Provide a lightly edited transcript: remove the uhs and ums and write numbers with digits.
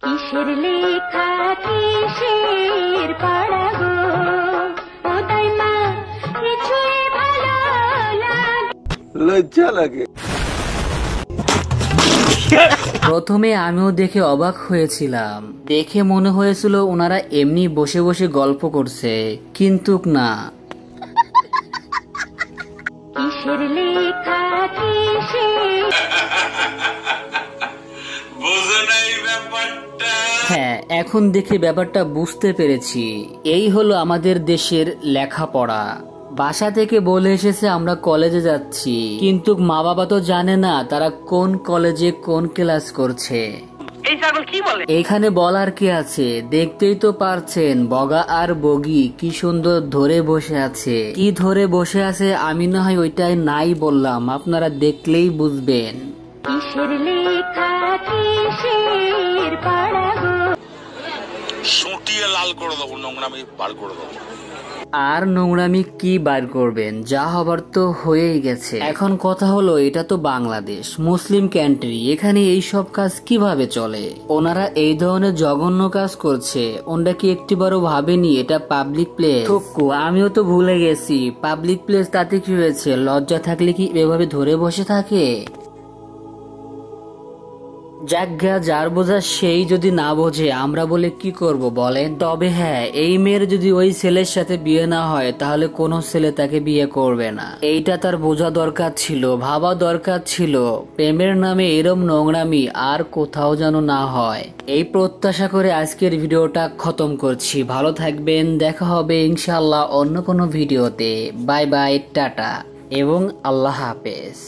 কিসের লেখা কিসের পড়া গো ও তাই মা কিছুই ভালো লাগে লজ্জা লাগে। প্রথমে আমিও দেখে অবাক হয়েছিলাম, দেখে মনে হয়েছিল ওনারা এমনি বসে বসে গল্প করছে, কিন্তু না। কিসের লেখা কিসের হ্যাঁ, এখন দেখে ব্যাপারটা বুঝতে পেরেছি। এই হলো আমাদের দেশের লেখাপড়া। বাসা থেকে বলে এসেছে আমরা কলেজে যাচ্ছি, কিন্তু মা বাবা তো জানে না তারা কোন কলেজে কোন ক্লাস করছে। এখানে বলার কি আছে, দেখতেই তো পারছেন বগা আর বগি কি সুন্দর ধরে বসে আছে। কি ধরে বসে আছে আমি না হয় ওইটাই নাই বললাম, আপনারা দেখলেই বুঝবেন। কিসের লেখা কিসের পড়া গো সুটিয়ে লাল করে দেবো, নোংরামি বার করে দেবো। আর নোংরামি কি বার করবেন, যা হবার তো হয়েই গেছে। এখন কথা হলো, এটা তো বাংলাদেশ, মুসলিম কান্ট্রি, এখানে এই সব কাজ কিভাবে চলে? ওনারা এই ধরনের জঘন্য কাজ করছে, ওনরা কি একটিবারও ভাবেনি এটা পাবলিক প্লেস? থুক্কু, আমিও তো ভুলে গেছি পাবলিক প্লেস, তাতে কি হয়েছে? লজ্জা থাকলে কি এভাবে ধরে বসে থাকে? যাজ্ঞা, যার বোঝা সেই যদি না বোঝে আমরা বলে কি করব বলেন? তবে হ্যাঁ, এই মেয়ের যদি ওই ছেলের সাথে বিয়ে না হয় তাহলে কোনো ছেলে তাকে বিয়ে করবে না। এইটা তার বোঝা দরকার ছিল, ভাবা দরকার ছিল। প্রেমের নামে এরম নোংরামি আর কোথাও যেন না হয়, এই প্রত্যাশা করে আজকের ভিডিওটা খতম করছি। ভালো থাকবেন, দেখা হবে ইনশাআল্লাহ অন্য কোনো ভিডিওতে। বাই বাই, টাটা এবং আল্লাহ হাফেজ।